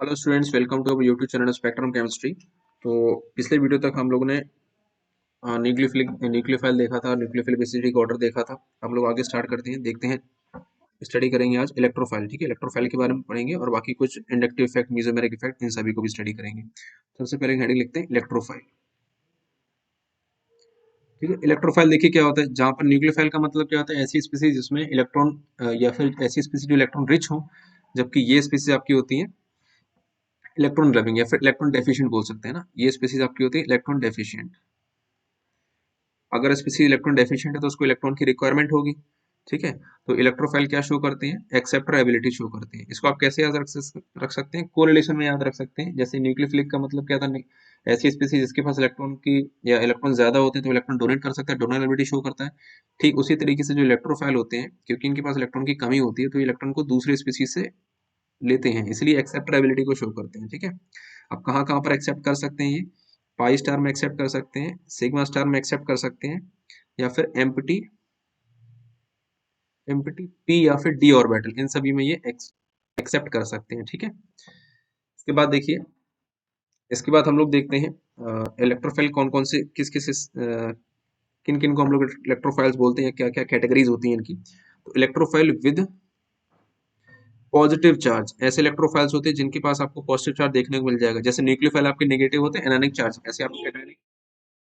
Hello students, welcome to our YouTube channel spectrum chemistry. तो पिछले video तक हम लोगों ने न्यूक्लियोफाइल देखा था, न्यूक्लियोफिलिक एसिडिक ऑर्डर देखा था। हम लोग आगे स्टार्ट करते हैं, देखते हैं, स्टडी करेंगे आज इलेक्ट्रोफाइल। ठीक है, इलेक्ट्रोफाइल के बारे में पढ़ेंगे और बाकी कुछ इंडक्टिव इफेक्ट, मेसोमेरिक इफेक्ट, इन सभी को भी स्टडी करेंगे। सबसे पहले हेडिंग लिखते हैं इलेक्ट्रोफाइल। ठीक है, इलेक्ट्रोफाइल देखिए क्या होता है। जहाँ पर न्यूक्लियोफाइल का मतलब क्या होता है, ऐसी स्पीसीज जिसमें इलेक्ट्रॉन या फिर ऐसी स्पीसीज जो इलेक्ट्रॉन रिच हो, जबकि ये स्पीसीज आपकी होती है इलेक्ट्रॉन लविंग या फिर इलेक्ट्रॉन डेफिशिएंट बोल सकते हैं ना। ये स्पीसीज आपकी होती है इलेक्ट्रॉन डेफिशिएंट। अगर स्पीसीज इलेक्ट्रॉन डेफिशिएंट है तो उसको इलेक्ट्रॉन की रिक्वायरमेंट होगी। ठीक है, तो इलेक्ट्रोफाइल क्या शो करते हैं, एक्सेप्टर एबिलिटी शो करते हैं। इसको आप कैसे याद रख सकते हैं, कोरिलेशन में याद रख सकते हैं। जैसे न्यूक्लियोफिलिक का मतलब क्या था, ऐसी स्पीसीज जिसके पास इलेक्ट्रॉन की या इलेक्ट्रॉन ज्यादा होते हैं तो इलेक्ट्रॉन डोनेट कर सकता है, डोनर एबिलिटी शो करता है। ठीक उसी तरीके से जो इलेक्ट्रोफाइल होते हैं, क्योंकि इनके पास इलेक्ट्रॉन की कमी होती है तो इलेक्ट्रॉन को दूसरे स्पीसीज से लेते हैं, इसलिए एक्सेप्टर एबिलिटी को शो करते हैं। ठीक है, अब कहाँ कहाँ पर एक्सेप्ट कर सकते हैं, ये पाई स्टार में एक्सेप्ट कर सकते हैं, सिग्मा स्टार में एक्सेप्ट कर सकते हैं, या फिर एम्प्टी एम्प्टी पी या फिर डी ऑर्बिटल, इन सभी में ये एक्सेप्ट कर सकते हैं। ठीक है, इसके बाद देखिए, इसके बाद हम लोग देखते हैं इलेक्ट्रोफाइल कौन कौन से किस किस किन किन को हम लोग इलेक्ट्रोफाइल्स बोलते हैं, क्या क्या कैटेगरीज होती हैं इनकी। तो इलेक्ट्रोफाइल विद पॉजिटिव चार्ज, ऐसे इलेक्ट्रोफाइल्स होते हैं जिनके पास आपको पॉजिटिव चार्ज देखने को मिल जाएगा। जैसे न्यूक्लियोफाइल आपके नेगेटिव होते हैं, एनायनिक चार्ज, ऐसे आपके एनायनिक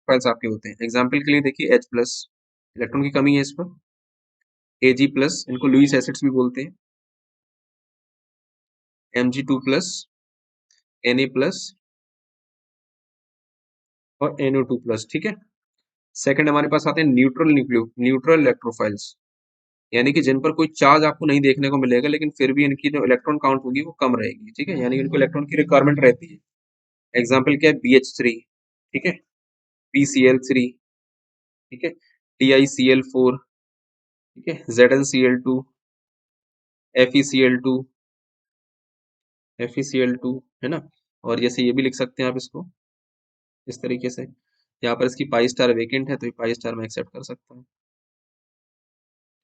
फाइल्स आपके होते हैं। एग्जाम्पल के लिए देखिए H प्लस, इलेक्ट्रॉन की कमी है इस पर। Ag प्लस, इनको लुईस एसिड्स भी बोलते हैं। Mg2 प्लस, Na प्लस और NO2 प्लस। ठीक है, सेकंड हमारे पास आते हैं न्यूट्रल इलेक्ट्रोफाइल्स, यानी कि जिन पर कोई चार्ज आपको नहीं देखने को मिलेगा लेकिन फिर भी इनकी जो इलेक्ट्रॉन काउंट होगी वो कम रहेगी। ठीक है, यानी इनको इलेक्ट्रॉन की रिक्वायरमेंट रहती है। एग्जाम्पल क्या है, BH3, ठीक है, PCl3, ठीक है, TiCl4, ठीक है, ZnCl2, FeCl2, FeCl2, है ना। और जैसे ये भी लिख सकते हैं आप इसको इस तरीके से, यहाँ पर इसकी पाई स्टार वेकेंट है तो ये पाई स्टार में एक्सेप्ट कर सकता है।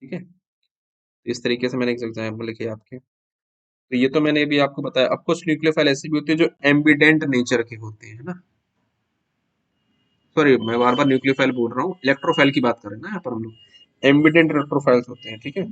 ठीक है, तो इस तरीके से मैंने एक एग्जाम्पल लिखे आपके। तो ये तो मैंने अभी आपको बताया। अब कुछ न्यूक्लियोफाइल ऐसे भी होते हैं जो एम्बिडेंट नेचर के होते हैं, है ना। सॉरी, मैं बार बार न्यूक्लियोफाइल बोल रहा हूँ, इलेक्ट्रोफाइल की बात कर रहे हैं ना यहाँ पर हम लोग। एम्बिडेंट इलेक्ट्रोफाइल्स होते हैं। ठीक है,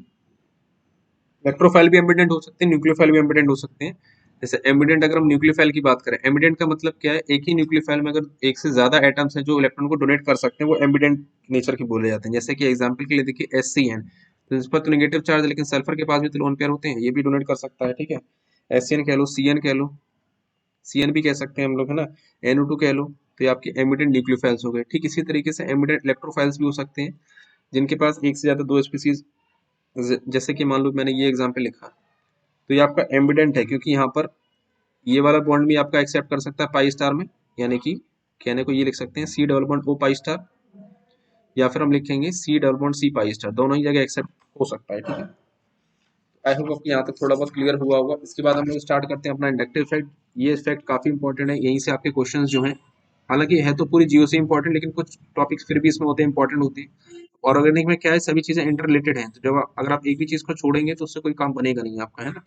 इलेक्ट्रोफाइल भी एम्बिडेंट हो सकते हैं, न्यूक्लियोफाइल भी एम्बिडेंट हो सकते हैं। जैसे एम्बिडेंट, अगर हम न्यूक्लियोफाइल की बात करें, एम्बिडेंट का मतलब क्या है, एक ही न्यूक्लियोफाइल में अगर एक से ज्यादा एटम्स हैं जो इलेक्ट्रॉन को डोनेट कर सकते हैं, वो एम्बिडेंट नेचर के बोले जाते हैं। जैसे कि एग्जांपल के लिए देखिए HCN, तो इस पर तो नेगेटिव चार्ज है लेकिन सल्फर के पास भी तो लोन पेयर होते हैं, ये भी डोनेट कर सकता है। ठीक है, HCN कह लो, CN कह लो, CN भी कह सकते हैं हम लोग, है ना, NO2 कह लो, तो ये आपके एमिडेंट न्यूक्लियोफाइल्स हो गए। ठीक इसी तरीके से एमिडेंट इलेक्ट्रोफाइल्स भी हो सकते हैं जिनके पास एक से ज्यादा दो स्पीसीज, जैसे कि मान लो मैंने ये एग्जांपल लिखा, तो ये आपका एमिडेंट है क्योंकि यहाँ पर ये वाला बॉन्ड भी आपका एक्सेप्ट कर सकता है पाई स्टार में, यानी कि कहने को ये लिख सकते हैं C double bond O pi star, या फिर हम लिखेंगे C double bond C pi star, दोनों ही जगह एक्सेप्ट हो सकता है। ठीक है, आई होप आपको यहाँ तक थोड़ा बहुत क्लियर हुआ होगा। इसके बाद हम लोग स्टार्ट करते हैं अपना इंडक्टिव इफेक्ट। ये इफेक्ट काफी इंपॉर्टेंट है, यहीं से आपके क्वेश्चंस जो हैं, हालांकि है तो पूरी जियो से इंपॉर्टेंट लेकिन कुछ टॉपिक्स फिर भी इसमें होते हैं, इंपॉर्टेंट होते हैं। और ऑर्गेनिक में क्या है, सभी चीजें इंटर रिलेटेड हैं, तो जब अगर आप एक भी चीज को छोड़ेंगे तो उससे कोई काम बनेगा नहीं आपका, है ना।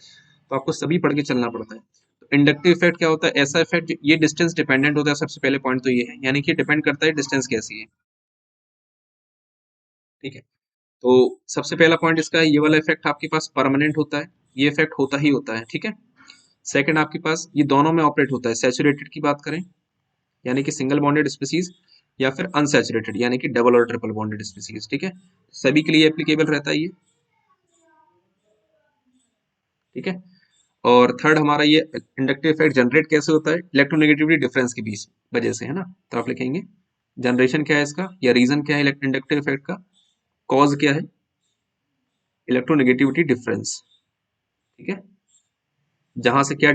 तो आपको सभी पढ़ के चलना पड़ता है। तो इंडक्टिव इफेक्ट क्या होता है, ऐसा इफेक्ट ये डिस्टेंस डिपेंडेंट होता है। सबसे पहले पॉइंट तो ये है, यानी कि डिपेंड करता है डिस्टेंस कैसी है। ठीक है, तो सबसे पहला पॉइंट इसका है, ये वाला इफेक्ट आपके पास परमानेंट होता है, ये इफेक्ट होता ही होता है। ठीक है, सेकंड आपके पास ये दोनों में ऑपरेट होता है, सैचुरेटेड की बात करें यानी कि सिंगल बॉन्डेड स्पीसीज, या फिर अनसैचुरेटेड यानी कि डबल और ट्रिपल बॉन्डेड स्पीसीज। ठीक है, सभी के लिए एप्लीकेबल रहता है ये। ठीक है, और थर्ड हमारा ये इंडक्टिव इफेक्ट जनरेट कैसे होता है, इलेक्ट्रोनेगेटिविटी डिफरेंस के बीच वजह से, है ना। तो आप लिखेंगे जनरेशन क्या है इसका, या रीजन क्या है इंडक्टिव इफेक्ट का, कॉज क्या है, इलेक्ट्रोनेगेटिविटी डिफरेंस। ठीक है, जहां से क्या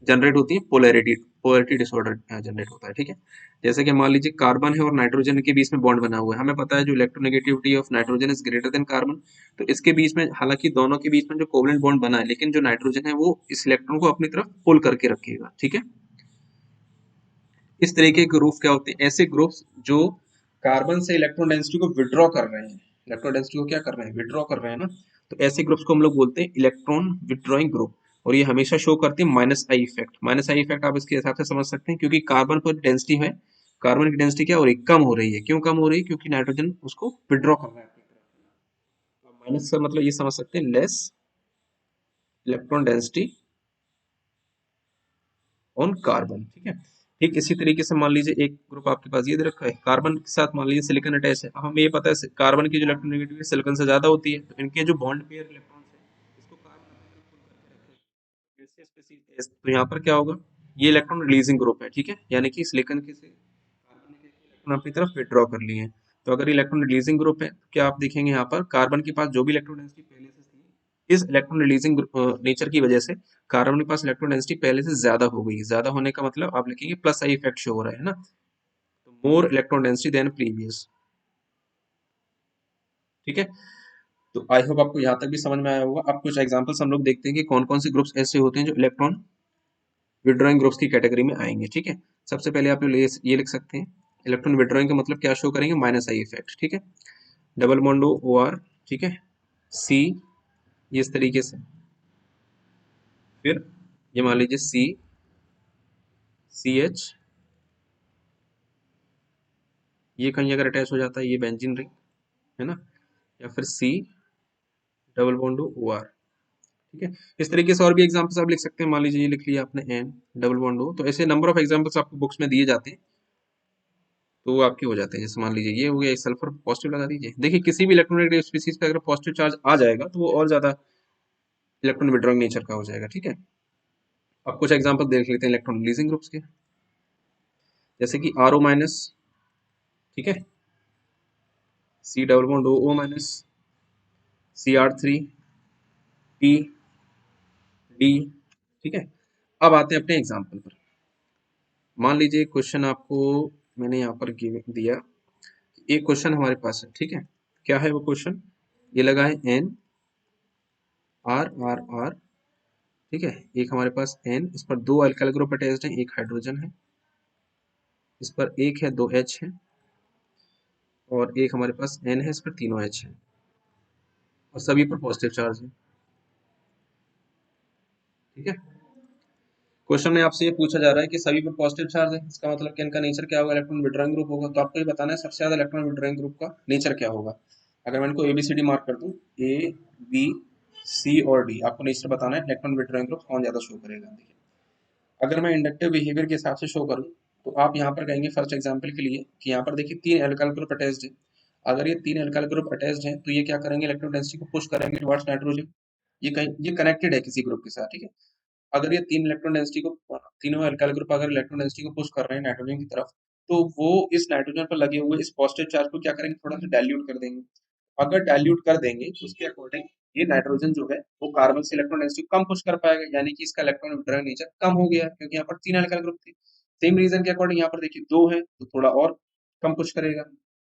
जनरेट होती है, पोलैरिटी पोलैरिटी डिसऑर्डर जनरेट होता है। ठीक है, जैसे कि मान लीजिए कार्बन है और नाइट्रोजन के बीच में बॉन्ड बना हुआ है, हमें पता है जो electronegativity of nitrogen is greater than carbon, तो इसके बीच में, हालांकि दोनों के बीच में जो कोवलेंट बॉन्ड बना है, लेकिन जो नाइट्रोजन है वो इस इलेक्ट्रॉन को अपनी तरफ पुल करके रखेगा। ठीक है, इस तरीके के ग्रुप क्या होते हैं, ऐसे ग्रुप्स जो कार्बन से इलेक्ट्रॉन डेंसिटी को विड्रॉ कर रहे हैं, इलेक्ट्रॉन डेंसिटी को क्या कर रहे हैं, विड्रॉ कर रहे हैं ना, तो ऐसे ग्रुप्स को हम लोग बोलते हैं इलेक्ट्रॉन विड्रॉइंग ग्रुप। और ये हमेशा शो करती है minus I effect. Minus I effect आप इसके हिसाब से समझ सकते हैं, क्योंकि कार्बन पर डेंसिटी है, कार्बन की डेंसिटी क्या हो रही है, कम हो रही है। क्यों कम हो रही है? क्योंकि नाइट्रोजन उसको विड्रॉ कर रहा है अपनी तरफ। माइनस का मतलब ये समझ सकते हैं less electron density on carbon, ठीक है। ठीक इसी तरीके से मान लीजिए एक ग्रुप आपके पास ये दे रखा है, कार्बन के साथ मान लीजिए सिलिकॉन अटैच है। अब हमें ये पता है कार्बन की जो इलेक्ट्रोनेगेटिविटी सिलिकॉन से ज्यादा होती है, तो इनके जो बॉन्ड पेयर इलेक्ट्रॉन्स है इसको कार्बन अपनी तरफ पुल करके रखेगा। फिर से स्पेसिस तो यहाँ पर क्या होगा, ये इलेक्ट्रॉन रिलीजिंग ग्रुप है, ठीक है, यानी कि सिलिकॉन के से कार्बन ने इलेक्ट्रॉन अपनी तरफ विड्रॉ कर लिए हैं। तो अगर इलेक्ट्रॉन रिलीजिंग ग्रुप है तो क्या आप देखेंगे यहाँ पर कार्बन के पास जो भी इलेक्ट्रॉन डेंसिटी पहले से थी, इस इलेक्ट्रॉन रिलीजिंग नेचर की वजह से कार्बन के पास इलेक्ट्रॉन डेंसिटी पहले से ज्यादा हो गई। ज्यादा होने का मतलब आप लिखेंगे प्लस आई इफेक्ट शो हो रहा है ना, तो more electron density than previous, ठीक है। तो आई होप आपको यहाँ तक भी समझ में आया होगा। अब कुछ एग्जांपल्स हम लोग देखते हैं कि कौन कौन से ग्रुप्स ऐसे होते हैं जो इलेक्ट्रॉन विड्रॉइंग ग्रुप्स की कैटेगरी में आएंगे, ठीक है। सबसे पहले आप ये लिख सकते हैं, इलेक्ट्रॉन विड्रॉइंग का मतलब क्या शो करेंगे, माइनस आई इफेक्ट, ठीक है। डबल बॉन्ड ओ आर, ठीक है, सी, ये इस तरीके से। फिर ये मान लीजिए सी, सी एच, ये कहीं अगर अटैच हो जाता है ये बेंजीन रिंग है ना, या फिर C double bond O R, ठीक है। इस तरीके से और भी एग्जांपल्स आप लिख सकते हैं। मान लीजिए ये लिख लिया आपने एन डबल बॉन्ड ओ, तो ऐसे नंबर ऑफ एग्जांपल्स आपको बुक्स में दिए जाते हैं, तो वो आपके हो जाते हैं। जैसे मान लीजिए ये हो गया, सल्फर पॉजिटिव लगा दीजिए। देखिए किसी भी इलेक्ट्रोनेगेटिव स्पीसीज पे अगर पॉजिटिव चार्ज आ जाएगा तो वो और ज्यादा इलेक्ट्रॉन विड्रॉइंग नेचर का हो जाएगा, ठीक है। अब कुछ एग्जांपल देख लेते हैं इलेक्ट्रॉन रिलीजिंग ग्रुप्स के, जैसे कि आर ओ माइनस, ठीक है, C double bond O O minus, C R three, P D, ठीक है। अब आते हैं अपने एग्जाम्पल पर। मान लीजिए क्वेश्चन आपको मैंने यहाँ पर दिया, एक क्वेश्चन हमारे पास है, ठीक है। क्या है वो क्वेश्चन, ये लगा है एन आर आर आर, ठीक है। एक हमारे पास एन, इस पर दो अल्काइल ग्रुप अटैच्ड है, एक हाइड्रोजन है, इस पर एक है, दो एच है, और एक हमारे पास एन है, इस पर तीनों एच है, और सभी पर पॉजिटिव चार्ज है, ठीक है। क्वेश्चन में आपसे ये पूछा जा रहा है कि सभी पर पॉजिटिव चार्ज है, इसका मतलब कि इनका नेचर क्या होगा, इलेक्ट्रॉन विड्रॉइंग ग्रुप होगा। तो आपको ये बताना है सबसे ज्यादा इलेक्ट्रॉन विड्रॉइंग ग्रुप का नेचर क्या होगा। अगर मैं इनको एबीसीडी मार्क कर दूं, ए बी सी और डी, आपको नेचर बताना है इलेक्ट्रॉन विड्रॉइंग ग्रुप कौन ज्यादा शो करेगा। देखिए अगर मैं इंडक्टिव बिहेवियर के हिसाब से शो करूं, तो आप यहाँ पर कहेंगे फर्स्ट एग्जाम्पल के लिए कि यहाँ पर देखिए तीन एल्काइल ग्रुप अटैच्ड है। अगर ये तीन एल्काइल ग्रुप अटैच्ड है तो ये क्या करेंगे, इलेक्ट्रॉन डेंसिटी को पुश करेंगे टुवर्ड्स नाइट्रोजन। ये कहीं ये कनेक्टेड है किसी ग्रुप के साथ, ठीक है। अगर ये तीन इलेक्ट्रॉन डेंसिटी को, तीनों अल्काइल ग्रुप अगर इलेक्ट्रॉन डेंसिटी को पुश कर रहे हैं नाइट्रोजन की तरफ, तो वो इस नाइट्रोजन पर लगे हुए इस पॉजिटिव चार्ज को क्या करेंगे, थोड़ा सा डाइल्यूट कर देंगे। अगर डाइल्यूट कर देंगे तो उसके अकॉर्डिंग ये नाइट्रोजन जो है वो कार्बन से इलेक्ट्रॉन डेंसिटी कम पुश कर पाएगा, यानी कि इसका इलेक्ट्रॉन विड्रॉइंग नेचर कम हो गया, क्योंकि यहाँ पर तीन अल्काइल ग्रुप थे। सेम रीजन के अकॉर्डिंग यहाँ पर देखिए दो है तो थोड़ा और कम पुश करेगा,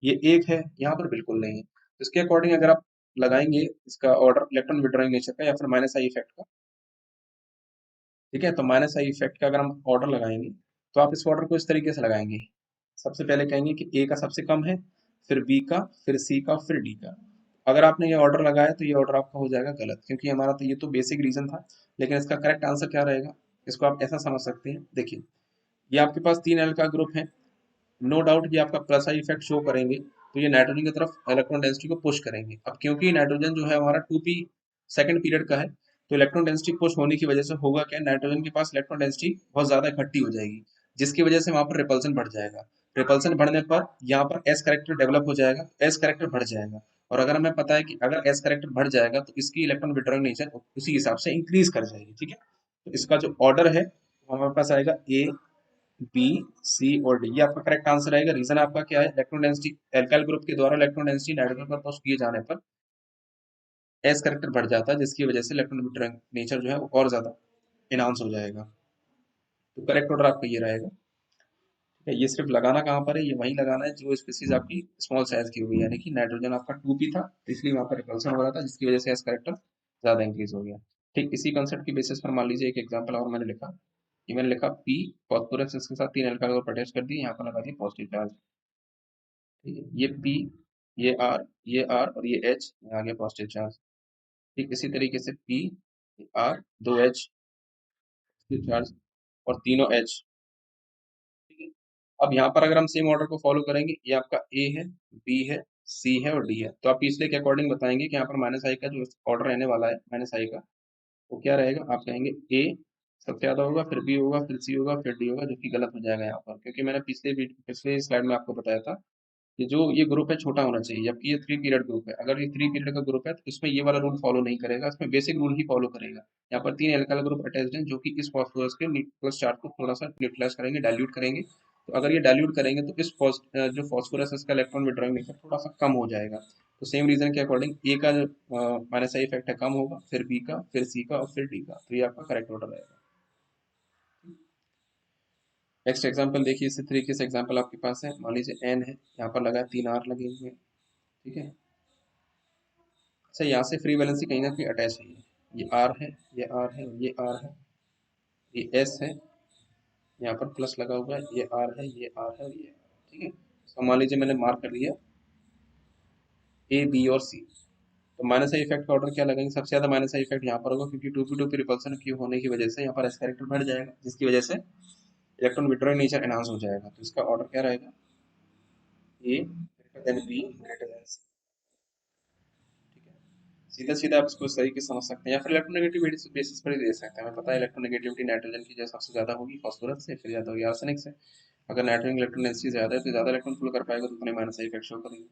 ये एक है यहाँ पर बिल्कुल नहीं है। तो इसके अकॉर्डिंग अगर आप लगाएंगे इसका ऑर्डर इलेक्ट्रॉन विड्रॉइंग नेचर का या फिर माइनस आई इफेक्ट का, ठीक है, तो माइनस आई इफेक्ट का अगर हम ऑर्डर लगाएंगे तो आप इस ऑर्डर को इस तरीके से लगाएंगे। सबसे पहले कहेंगे कि ए का सबसे कम है, फिर बी का, फिर सी का, फिर डी का। अगर आपने ये ऑर्डर लगाया तो ये ऑर्डर आपका हो जाएगा गलत, क्योंकि हमारा तो ये तो बेसिक रीजन था। लेकिन इसका करेक्ट आंसर क्या रहेगा, इसको आप ऐसा समझ सकते हैं। देखिए ये आपके पास तीन एल का ग्रुप है, नो डाउट ये आपका प्लस आई इफेक्ट शो करेंगे, तो ये नाइट्रोजन की तरफ इलेक्ट्रॉन डेंसिटी को पुश करेंगे। अब क्योंकि नाइट्रोजन जो है हमारा 2p सेकंड पीरियड का है, तो इलेक्ट्रॉन डेंसिटी पुश होने की वजह से होगा क्या, नाइट्रोजन के पास इलेक्ट्रॉन डेंसिटी बहुत ज्यादा इकट्ठी हो जाएगी, जिसकी वजह से वहां पर रिपल्सन बढ़ जाएगा। रिपल्सन बढ़ने पर यहाँ पर एस करेक्टर डेवलप हो जाएगा, एस करेक्टर बढ़ जाएगा। और अगर हमें पता है कि अगर एस करेक्टर बढ़ जाएगा तो इसकी इलेक्ट्रॉन विड्रॉइंग नेचर उसी हिसाब से इंक्रीज कर जाएगी, ठीक है। तो इसका जो ऑर्डर है वो हमारे पास आएगा ए बी सी और डी, ये आपका करेक्ट आंसर आएगा। रीजन आपका क्या है, इलेक्ट्रॉन डेंसिटी एल्काइल ग्रुप के द्वारा इलेक्ट्रॉन डेंसिटी नाइट्रोजन पर पुश किए जाने पर एस करेक्टर बढ़ जाता है, जिसकी वजह से इलेक्ट्रॉन विड्रॉइंग नेचर जो है वो और ज्यादा इनहांस हो जाएगा। तो करेक्ट ऑर्डर आपका ये रहेगा, ठीक है। ये सिर्फ लगाना कहाँ पर है, ये वहीं लगाना है जो स्पीसीज आपकी स्मॉल साइज की हुई, यानी कि नाइट्रोजन आपका 2p था, तो इसलिए वहां पर रिपल्सन हो रहा था, जिसकी वजह से एस करेक्टर ज्यादा इंक्रीज हो गया। ठीक इसी कंसेप्ट की बेसिस पर मान लीजिए एक एग्जांपल और मैंने लिखा, कि मैंने लिखा पी फॉस्फोरस, इसके साथ तीन अल्काइल ग्रुप अटैच कर दिए, यहाँ पर लगा दिए पॉजिटिव चार्ज, ठीक है। ये पी, ये आर और ये एच, आ गया पॉजिटिव चार्ज। ठीक इसी तरीके से पी आर दो एच चार्ज और तीनों एच। ठीक है। अब यहाँ पर अगर हम सेम ऑर्डर को फॉलो करेंगे, ये आपका ए है, बी है, सी है और डी है, तो आप पिछले के अकॉर्डिंग बताएंगे कि यहाँ पर माइनस आई का जो ऑर्डर रहने वाला है माइनस आई का, वो क्या रहेगा। आप कहेंगे ए सबसे ज्यादा होगा, फिर बी होगा, फिर सी होगा, फिर डी होगा, जो कि गलत हो जाएगा यहाँ पर, क्योंकि मैंने पिछले स्लाइड में आपको बताया था कि जो ये ग्रुप है छोटा होना चाहिए, जबकि ये 3 पीरियड ग्रुप है। अगर ये 3 पीरियड का ग्रुप है तो इसमें ये वाला रूल फॉलो नहीं करेगा, इसमें बेसिक रूल ही फॉलो करेगा। यहाँ पर 3 एल्काइल ग्रुप अटैच्ड हैं, जो कि इस फॉस्फोरस के प्लस चार्ज को थोड़ा सा न्यूट्रलाइज करेंगे, डाइल्यूट करेंगे। तो अगर ये डाइल्यूट करेंगे तो जो फॉस्फोरस है इसका इलेक्ट्रॉन विड्रॉइंग नेचर थोड़ा सा कम हो जाएगा। तो सेम रीजन के अकॉर्डिंग ए का जो माइनस आई इफेक्ट है कम होगा, फिर बी का, फिर सी का और फिर डी का, तो ये आपका करेक्ट ऑर्डर रहेगा। नेक्स्ट एग्जाम्पल देखिए, इसी तरीके से एग्जाम्पल आपके पास है, मान लीजिए एन है, यहाँ पर लगा है 3 आर लगे हुए हैं। ठीक है। अच्छा, यहाँ से फ्री वैलेंसी कहीं ना कहीं अटैच है, ये आर है, ये आर है, ये आर है, ये एस है, यहाँ पर प्लस लगा हुआ है, ये आर है, ये आर है और ये आर है। ठीक है। तो मान लीजिए मैंने मार्क कर लिया ए बी और सी। तो माइनस आई इफेक्ट का ऑर्डर क्या लगेंगे, सबसे ज्यादा माइनस आई इफेक्ट यहाँ पर होगा, क्योंकि two P two P repulsion क्यू होने की वजह से यहाँ पर एस कैरेक्टर बढ़ जाएगा, जिसकी वजह से इलेक्ट्रॉन विड्रॉइंग नेचर एनहांस हो जाएगा। तो इसका ऑर्डर क्या रहेगा, A greater than B greater than C. ठीक है। सीधा सीधा आप इसको इस तरीके से समझ सकते हैं, या फिर इलेक्ट्रोनेगेटिविटी बेसिस पर ही दे सकते हैं। हमें पता है इलेक्ट्रोनेगेटिविटी नाइट्रोजन की जो सबसे ज्यादा होगी फास्फोरस से, फिर ज्यादा होगी आर्सेनिक से। अगर नाइट्रोजन की इलेक्ट्रॉन डेंसिटी ज्यादा है तो ज्यादा इलेक्ट्रॉन पुल कर पाएगा, तो उतने माइनस इफेक्ट शो करेंगे।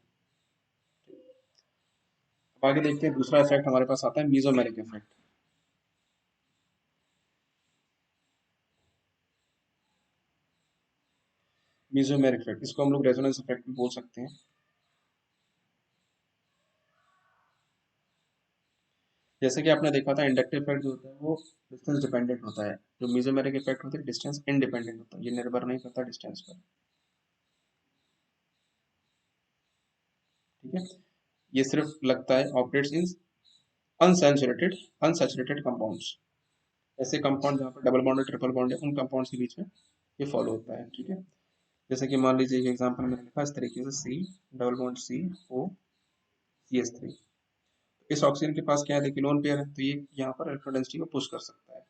अब आगे देखते हैं, दूसरा इफेक्ट हमारे पास आता है मीजोमेरिक इफेक्ट। मीजोमेरिक इफेक्ट, इसको हम लोग रेजोनेंस इफेक्ट भी बोल सकते हैं। जैसे कि आपने देखा था इंडक्टिव इफेक्ट जो होता है वो डिस्टेंस डिपेंडेंट होता है, जो मीजोमेरिक इफेक्ट होता है डिस्टेंस इंडिपेंडेंट होता है, ये निर्भर नहीं करता डिस्टेंस पर। ठीक है। ये सिर्फ लगता है operates in unsaturated unsaturated compounds, ऐसे कंपाउंड जहाँ पर डबल बॉन्ड और ट्रिपल बॉन्ड है, उन कंपाउंड्स के बीच में ये फॉलो होता है। ठीक है। जैसे कि मान लीजिए एक एग्जांपल मैंने लिखा इस तरीके से, सी डबल बॉन्ड सी ओ सी एस थ्री। इस ऑक्सीजन के पास क्या है, देखिए लोन पेयर है, तो ये यहाँ पर इलेक्ट्रॉन डेंसिटी को पुश कर सकता है।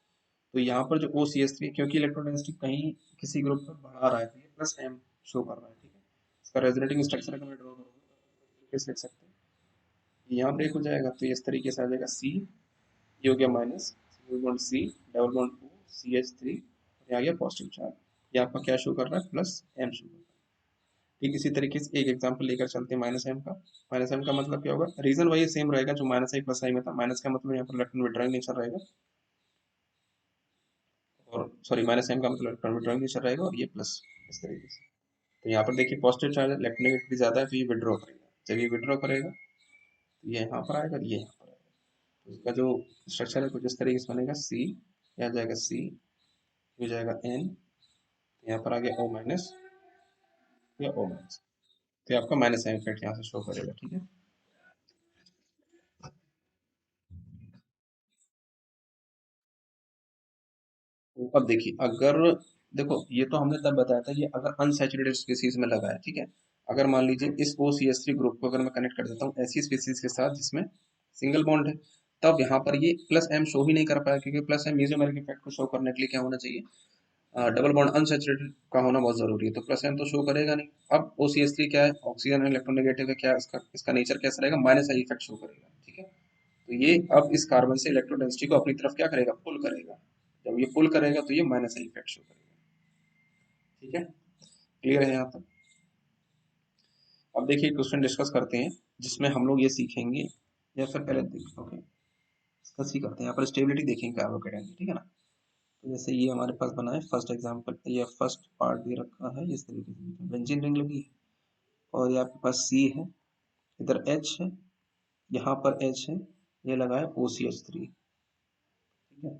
तो यहाँ पर जो ओ सी एस थ्री, क्योंकि इलेक्ट्रॉन डेंसिटी कहीं किसी ग्रुप पर बढ़ा रहा है, तो ये प्लस एम शो कर रहा है। ठीक है। इसका रेजोनेटिंग स्ट्रक्चर अगर मैं ड्रॉ करूँगा तो लिख सकते हैं, यहाँ ब्रेक हो जाएगा, तो ये इस तरीके से आ जाएगा सी, ये हो गया minus, single bond C double bond O C H three, और आ गया पॉजिटिव चार्ज। ये आपका क्या शो कर रहा है, प्लस एम शो कर रहा है। ठीक इसी तरीके से एक एग्जांपल लेकर चलते हैं माइनस एम का। माइनस एम का मतलब क्या होगा, रीजन वही सेम रहेगा जो माइनस आई प्लस आई में था। माइनस का मतलब यहाँ पर इलेक्ट्रॉन विड्रॉइंग नेचर रहेगा, और सॉरी माइनस एम का मतलब इलेक्ट्रॉन विड्रॉइंग नेचर रहेगा, और ये प्लस इस तरीके से। तो यहाँ पर देखिए पॉजिटिव चार्ज इलेक्ट्रोनेगेटिविटी ज्यादा है, तो ये विड्रॉ करेगा। जब ये विड्रॉ करेगा तो ये यहाँ पर आएगा, ये यहाँ पर आएगा। तो इसका जो स्ट्रक्चर है कुछ इस तरीके से बनेगा, सी आ जाएगा सी, हो जाएगा एन, यहाँ पर आ गया ओ माइनस या ओ माइनस। तो ये आपका माइनस एम इफेक्ट यहाँ से शो करेगा। ठीक है। तो अब देखिए, अगर देखो ये तो हमने तब बताया था, ये अगर अनसैचुरेटेड स्पीसीज में लगा है। ठीक है। अगर मान लीजिए इस ओ सी एस थ्री ग्रुप को अगर मैं कनेक्ट कर देता हूँ ऐसी स्पीसीज के साथ जिसमें सिंगल बॉन्ड है, तब यहाँ पर ये प्लस एम शो ही नहीं कर पाया, क्योंकि प्लस एम मेसोमेरिक इफेक्ट को शो करने के लिए क्या होना चाहिए, डबल बॉन्ड अनसैचुरेटेड का होना बहुत जरूरी है। तो प्लस एम तो शो करेगा नहीं। अब ओ सी एस थ्री क्या है, ऑक्सीजन है, इलेक्ट्रोनेगेटिव है, क्या इसका इसका नेचर कैसा रहेगा, माइनस आई इफेक्ट शो करेगा। ठीक है। तो ये अब इस कार्बन से इलेक्ट्रॉन डेंसिटी को अपनी तरफ क्या करेगा, पुल करेगा। जब ये पुल करेगा तो ये माइनस आई इफेक्ट शो करेगा। ठीक है। क्लियर है यहाँ तक। अब देखिए क्वेश्चन डिस्कस करते हैं जिसमें हम लोग ये सीखेंगे, या फिर पहले देखिए ओके डिस्कस ही करते हैं। यहाँ पर स्टेबिलिटी देखेंगे कार्बोकेटाइन की। ठीक है ना। तो जैसे ये हमारे पास बना है फर्स्ट एग्जांपल, ये फर्स्ट पार्ट दे रखा है इस तरीके से, बेंजीन रिंग लगी है, और ये आपके पास सी है, इधर एच है, यहाँ पर एच है, ये लगा है ओ सी एच थ्री। ठीक है।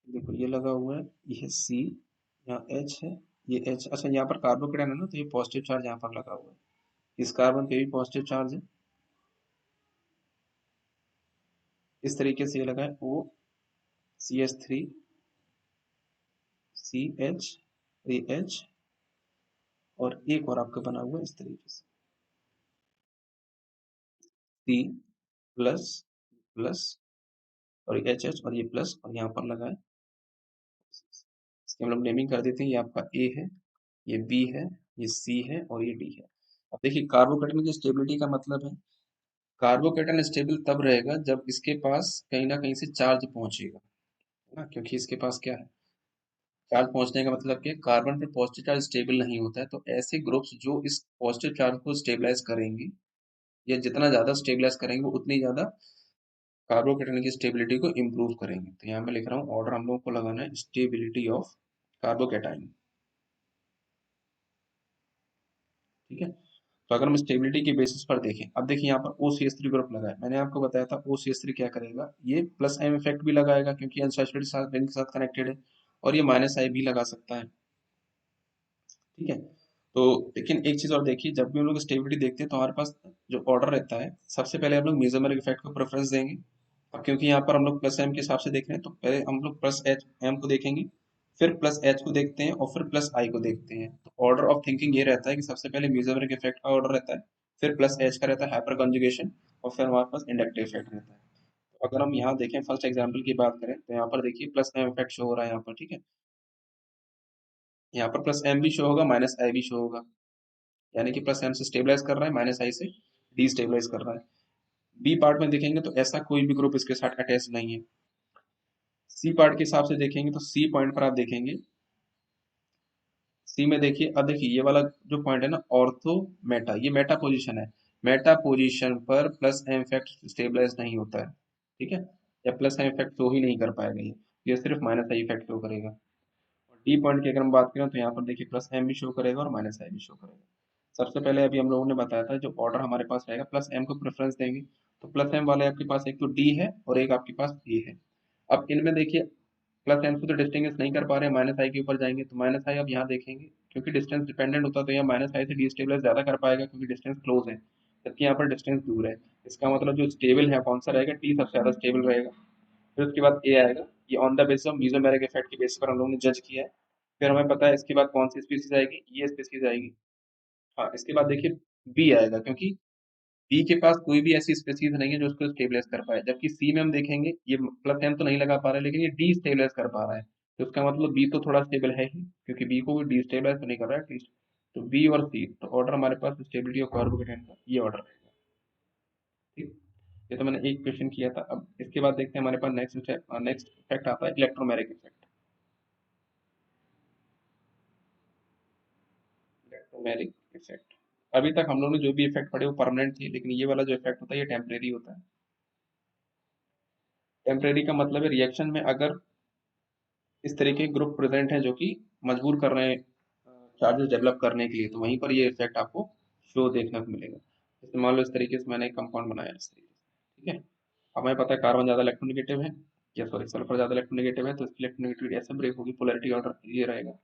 देखो ये लगा हुआ है, ये सी, यहाँ एच है, ये एच। अच्छा यहाँ पर कार्बोकेटाइन है ना, तो ये पॉजिटिव चार्ज यहाँ पर लगा हुआ है, इस कार्बन पे भी पॉजिटिव चार्ज है। इस तरीके से ये लगा है O C H three C H A H, और एक और आपका बना हुआ है इस तरीके से, सी प्लस प्लस और ये एच एच और ये प्लस और यहाँ पर लगा है, इसकी हम लोग नेमिंग कर देते हैं, ये आपका ए है, ये बी है, ये सी है और ये डी है। अब देखिए कार्बोकेटन की स्टेबिलिटी का मतलब है, कार्बोकेटन स्टेबल तब रहेगा जब इसके पास कहीं ना कहीं से चार्ज पहुंचेगा, है ना, क्योंकि इसके पास क्या है, चार्ज पहुंचने का मतलब कि कार्बन पर पॉजिटिव चार्ज स्टेबल नहीं होता है, तो ऐसे ग्रुप्स जो इस पॉजिटिव चार्ज को स्टेबलाइज करेंगे या जितना ज्यादा स्टेबलाइज करेंगे वो उतनी ज्यादा कार्बोकेटन की स्टेबिलिटी को इम्प्रूव करेंगे। तो यहाँ पे लिख रहा हूँ ऑर्डर हम लोगों को लगाना है स्टेबिलिटी ऑफ कार्बोकेटाइन, ठीक है। तो अगर हम स्टेबिलिटी के बेसिस पर देखें, अब देखिए यहाँ पर OCH3 ग्रुप लगा है, मैंने आपको बताया था OCH3 क्या करेगा, ये प्लस एम इफेक्ट भी लगाएगा क्योंकि अनसैचुरेटेड रिंग के साथ कनेक्टेड है, और ये माइनस आई भी लगा सकता है, ठीक है। तो लेकिन एक चीज और देखिए, जब भी हम लोग स्टेबिलिटी देखते हैं तो हमारे पास जो ऑर्डर रहता है, सबसे पहले हम लोग मेसोमेरिक इफेक्ट को प्रेफरेंस देंगे। अब क्योंकि यहाँ पर हम लोग प्लस एम के हिसाब से देख रहे हैं, तो पहले हम लोग प्लस एच एम को देखेंगे, फिर प्लस एच को देखते हैं और फिर प्लस आई को देखते हैं। तो ऑर्डर ऑफ थिंकिंग ये रहता है कि सबसे पहले मेसोमेरिक इफेक्ट का ऑर्डर रहता है, फिर प्लस एच का रहता है हाइपर कंजुगेशन, और फिर हमारे पास इंडक्टिव इफेक्ट रहता है। तो अगर हम यहाँ देखें, फर्स्ट एग्जाम्पल की बात करें, तो यहाँ पर देखिए प्लस एम इफेक्ट शो हो रहा है यहाँ पर, ठीक है। यहाँ पर प्लस एम भी शो होगा, माइनस आई भी शो होगा, यानी कि प्लस एम से स्टेबलाइज कर रहा है, माइनस आई से डी स्टेबलाइज कर रहा है। बी पार्ट में देखेंगे तो ऐसा कोई भी ग्रुप इसके साथ अटैच नहीं है। सी पार्ट के हिसाब से देखेंगे तो सी पॉइंट पर आप देखेंगे, सी में देखिए, अब देखिए ये वाला जो पॉइंट है ना, ऑर्थो मेटा, ये मेटा पोजीशन है, मेटा पोजीशन पर प्लस एम इफेक्ट स्टेबलाइज नहीं होता है, ठीक है, या प्लस एम इफेक्ट शो ही नहीं कर पाएगा ये सिर्फ माइनस आई इफेक्ट शो करेगा। और डी पॉइंट की अगर हम बात करें तो यहाँ पर देखिए प्लस एम भी शो करेगा और माइनस आई भी शो करेगा। सबसे पहले अभी हम लोगों ने बताया था जो ऑर्डर हमारे पास रहेगा, प्लस एम को प्रेफरेंस देंगे, तो प्लस एम वाले आपके पास एक तो डी है और एक आपके पास ए है। अब इनमें देखिए प्लस एम को तो डिस्टिंग्विश नहीं कर पा रहे हैं, माइनस आई के ऊपर जाएंगे, तो माइनस आई अब यहाँ देखेंगे, क्योंकि डिस्टेंस डिपेंडेंट होता है तो यहाँ माइनस आई से डी स्टेबलाइज ज्यादा कर पाएगा क्योंकि डिस्टेंस क्लोज है, जबकि यहाँ पर डिस्टेंस दूर है। इसका मतलब जो स्टेबल है कौन सा रहेगा, टी सबसे ज्यादा स्टेबल रहेगा। फिर उसके बाद ए आएगा, ये on the basis of mesomeric effect के बेसिस पर हम लोगों ने जज किया है। फिर हमें पता है इसके बाद कौन सी स्पीसीज आएगी, ये स्पीसीज आएगी। हाँ, इसके बाद देखिए बी आएगा, क्योंकि बी के पास कोई भी ऐसी स्पीसीज नहीं है जो उसको स्टेबलाइज कर पाए, जबकि सी में हम देखेंगे ये प्लस एम तो नहीं लगा पा रहा है लेकिन ये डी स्टेबलाइज कर पा रहा है, तो इसका मतलब बी तो थोड़ा स्टेबल है ही, क्योंकि बी को भी डी स्टेबलाइज तो नहीं कर रहा है एटलीस्ट। तो बी और सी, तो ऑर्डर हमारे पास स्टेबिलिटी ऑफ कार्बोकेटाइन का ये ऑर्डर रहेगा, ठीक। ये तो मैंने एक क्वेश्चन किया था। अब इसके बाद देखते हैं हमारे पास नेक्स्ट इफेक्ट आता है इलेक्ट्रोमेरिक इफेक्ट। इलेक्ट्रोमेरिक इफेक्ट, अभी तक हम लोग ने जो भी इफेक्ट पढ़े वो परमानेंट थे, लेकिन ये वाला जो इफेक्ट होता है ये टेम्परेरी होता है। टेम्परेरी का मतलब है रिएक्शन में अगर इस तरीके के ग्रुप प्रेजेंट हैं जो कि मजबूर कर रहे हैं चार्जेस डेवलप करने के लिए, तो वहीं पर ये इफेक्ट आपको शो देखने को मिलेगा। जैसे मान लो इस तरीके से मैंने एक कंपाउंड बनाया इस तरीके से, ठीक है। अब हमें पता है कार्बन ज़्यादा इलेक्ट्रोनेगेटिव है, या सॉरी सल्फर ज़्यादा इलेक्ट्रोनेगेटिव है, तो इसकी इलेक्ट्रोनेगेटिविटी ऐसे ब्रेक होगी, पोलैरिटी ऑर्डर ये रहेगा।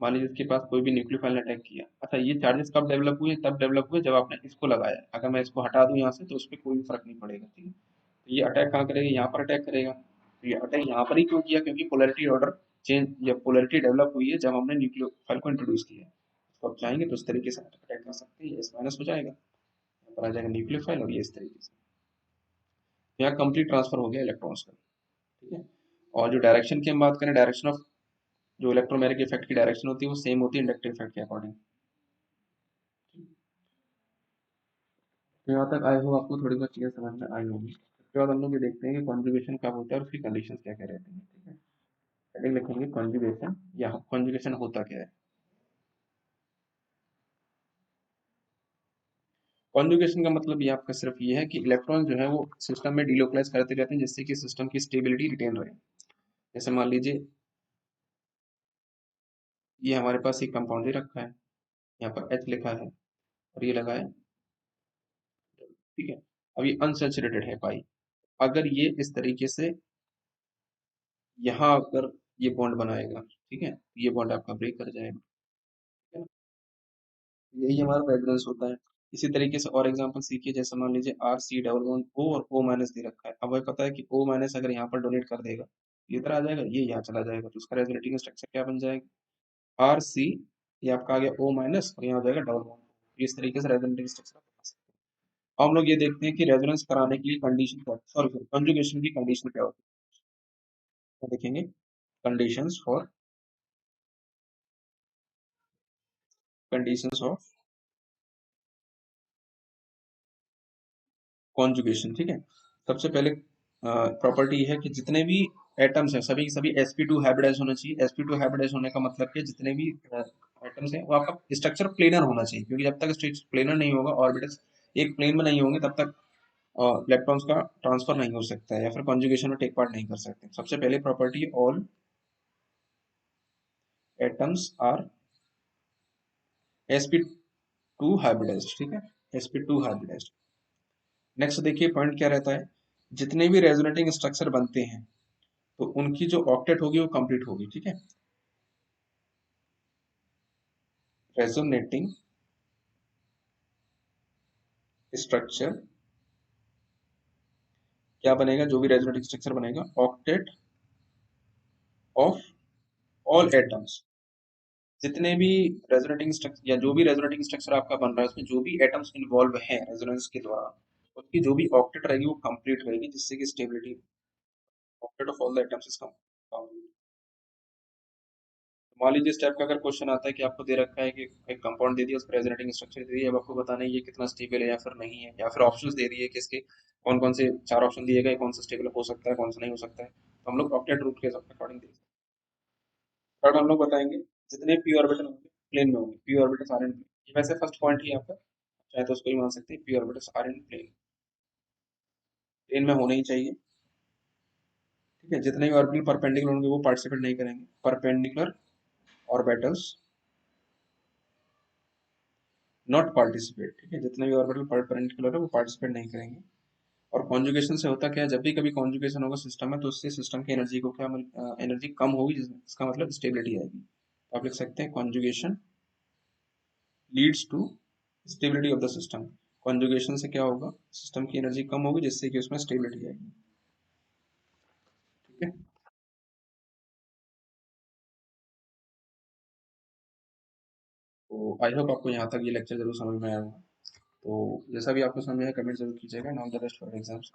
मान लीजिए इसके पास कोई भी न्यूक्लियोफाइल ने अटैक किया, अच्छा ये चार्जेस कब डेवलप हुए, तब डेवलप हुए जब आपने इसको लगाया, अगर मैं इसको हटा दूं यहाँ से तो उस पर कोई भी फर्क नहीं पड़ेगा, ठीक है। तो ये अटैक कहाँ करेगा, यहाँ पर अटैक करेगा, तो ये अटैक यहाँ पर ही क्यों किया, क्योंकि पोलैरिटी ऑर्डर चेंज या पोलैरिटी डेवलप हुई है जब हमने न्यूक्लियोफाइल को इंट्रोड्यूस किया है। तो आप चाहेंगे तो इस तरीके से अटैक कर सकते हैं, इस माइनस हो जाएगा, यहाँ पर आ जाएगा न्यूक्लियोफाइल और ये इस तरीके से, तो यहाँ कंप्लीट ट्रांसफर हो गया इलेक्ट्रॉन्स का, ठीक है। और जो डायरेक्शन की हम बात करें, डायरेक्शन ऑफ जो इलेक्ट्रोमैग्नेटिक इफेक्ट की डायरेक्शन होती है वो सेम होती है इंडक्टिव इफेक्ट के अकॉर्डिंग। तो यहाँ तक आई हो आपको थोड़ी बहुत चीजें समझ में आई होगी। उसके बाद हम लोग ये देखते हैं कि कॉन्जुगेशन कब होता है और उसकी कंडीशंस क्या क्या रहती हैं, ठीक है। हेडिंग लिखेंगे कॉन्जुगेशन, या कॉन्जुगेशन होता क्या है। कॉन्जुगेशन का मतलब ये आपका सिर्फ ये है कि इलेक्ट्रॉन जो है वो सिस्टम में डिलोकलाइज करते रहते हैं जिससे कि सिस्टम की स्टेबिलिटी रिटेन रहे। जैसे मान लीजिए ये हमारे पास एक कंपाउंड दे रखा है, यहाँ पर एच लिखा है और ये लगा है, ठीक है। अब ये अनसेचुरेटेड है पाई, अगर ये इस तरीके से यहाँ अगर ये बॉन्ड बनाएगा, ठीक है, ये बॉन्ड आपका ब्रेक कर जाएगा, ठीक है। यही हमारा वैलेंस होता है। इसी तरीके से और एग्जांपल सीखिए, जैसे मान लीजिए R C double bond O और ओ माइनस दे रखा है, अब हमें पता है कि ओ माइनस अगर यहाँ पर डोनेट कर देगा ये इधर आ जाएगा, ये यहाँ चला जाएगा, तो उसका रेजोनेटिंग स्ट्रक्चर क्या बन जाएगा, आर सी, ये आपका आ गया ओ माइनस और यहाँ हो जाएगा डबल बॉन्ड, इस तरीके से रेजोनेटिंग स्ट्रक्चर बना सकते हैं। अब हम लोग ये देखते हैं कि रेजोनेंस कराने के लिए कंडीशन क्या, सॉरी कंजुगेशन की कंडीशन क्या होती है, तो देखेंगे कंडीशंस ऑफ कॉन्जुगेशन। ठीक है, सबसे पहले प्रॉपर्टी है कि जितने भी एटम्स हैं सभी सभी sp2 हाइब्रिडाइज होना चाहिए। sp2 हाइब्रिडाइज होने का मतलब कि जितने भी एटम्स हैं वो आपका स्ट्रक्चर प्लेनर होना चाहिए, क्योंकि जब तक स्ट्रक्चर प्लेनर नहीं होगा, ऑर्बिटल्स एक प्लेन में नहीं होंगे, तब तक इलेक्ट्रॉन्स का ट्रांसफर नहीं हो सकता है या फिर कॉन्जुगेशन में टेक पार्ट नहीं कर सकते। सबसे पहले property, all atoms are sp2 hybridised. ठीक है, sp2 हाइब्रिडाइज्ड। नेक्स्ट देखिए पॉइंट क्या रहता है, जितने भी रेजोनेटिंग स्ट्रक्चर बनते हैं तो उनकी जो ऑक्टेट होगी वो कंप्लीट होगी। ठीक है, रेजोनेटिंग स्ट्रक्चर क्या बनेगा, जो भी रेजोनेटिंग स्ट्रक्चर बनेगा, ऑक्टेट ऑफ ऑल एटम्स। जितने भी रेजोनेटिंग स्ट्रक्चर या जो भी रेजोनेटिंग स्ट्रक्चर आपका बन रहा है उसमें जो भी एटम्स इन्वॉल्व हैं रेजोनेंस के द्वारा, उसकी जो भी ऑक्टेट रहेगी वो कंप्लीट रहेगी, जिससे कि stability, octet of all the atoms is complete. मान लीजिए इस टाइप का अगर क्वेश्चन आता है कि आपको दे रखा है कि एक कंपाउंड दे दिया, उसका रेजोनेटिंग स्ट्रक्चर दे दिया, अब आपको बताना है ये कितना स्टेबल है या फिर नहीं है, या फिर ऑप्शंस दे दिए कि इसके कौन कौन से चार ऑप्शन दिए गए, कौन सा स्टेबल हो सकता है कौन सा नहीं हो सकता है, तो हम लोग ऑक्टेट रूट के अकॉर्डिंग देख सकते हैं। थर्ड हम लोग बताएंगे, जितने पी ऑर्बिटल होंगे प्लेन में होंगे, P orbitals are in plane. ये वैसे फर्स्ट पॉइंट ही आपका, चाहे तो उसको ही मान सकते हैं, P orbitals are in plane, plane में होना ही चाहिए। ठीक है, जितने भी ऑर्बिटल परपेंडिकुलर होंगे वो पार्टिसिपेट नहीं करेंगे, परपेंडिकुलर ऑर्बिटल्स नॉट पार्टिसिपेट। ठीक है, जितने भी ऑर्बिटल परपेंडिकुलर है वो पार्टिसिपेट नहीं करेंगे। और कॉन्जुगेशन से होता क्या है, जब भी कभी कॉन्जुगेशन होगा सिस्टम में तो उससे सिस्टम की एनर्जी को क्या एनर्जी कम होगी, जिसका मतलब स्टेबिलिटी आएगी। तो आप लिख सकते हैं conjugation leads to stability of the system. Conjugation से क्या होगा, सिस्टम की एनर्जी कम होगी जिससे कि उसमें स्टेबिलिटी आएगी। ठीक है, तो आई होप आपको यहाँ तक ये लेक्चर जरूर समझ में आया होगा। तो जैसा भी आपको समझ में आया कमेंट जरूर कीजिएगा। All the best for exams.